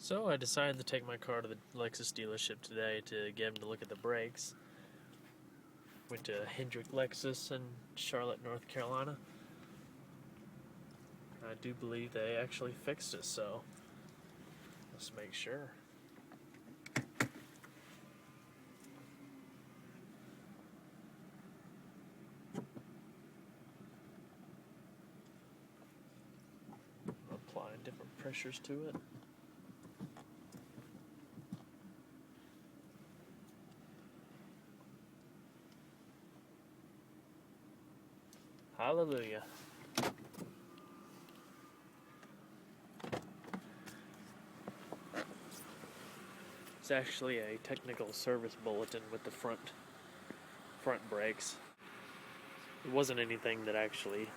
So I decided to take my car to the Lexus dealership today to get him to look at the brakes. Went to Hendrick Lexus in Charlotte, North Carolina. I do believe they actually fixed it, so let's make sure. Applying different pressures to it. Hallelujah. It's actually a technical service bulletin with the front brakes. It wasn't anything that actually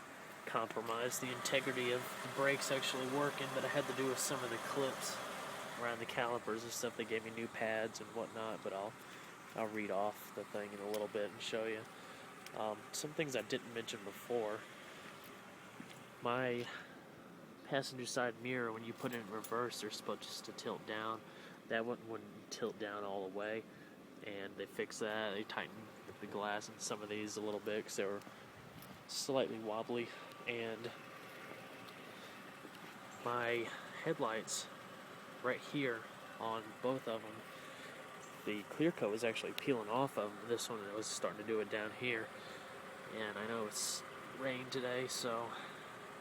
compromised the integrity of the brakes actually working, but it had to do with some of the clips around the calipers and stuff. They gave me new pads and whatnot, but I'll read off the thing in a little bit and show you. Some things I didn't mention before. My passenger side mirror, when you put it in reverse, they're supposed to tilt down. That one wouldn't tilt down all the way, and they fixed that. They tightened the glass in some of these a little bit because they were slightly wobbly. And my headlights right here on both of them, the clear coat was actually peeling off of them. This one was starting to do it down here, and I know it's rain today, so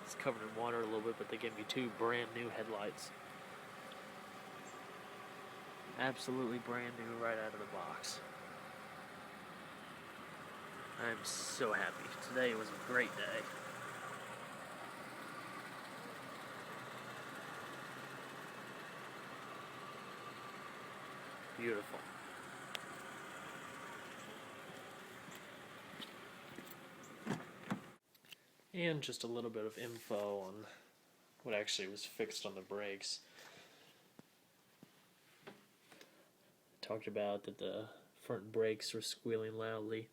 it's covered in water a little bit, but they gave me two brand new headlights. Absolutely brand new right out of the box. I'm so happy. Today was a great day. Beautiful. And just a little bit of info on what actually was fixed on the brakes. Talked about that the front brakes were squealing loudly.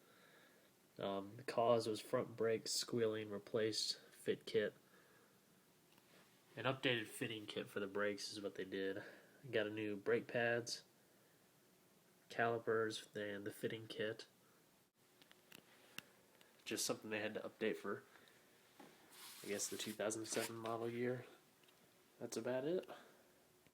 The cause was front brakes squealing, replaced fit kit. An updated fitting kit for the brakes is what they did. Got a new brake pads, calipers, and the fitting kit. Just something they had to update for, I guess, the 2007 model year. That's about it.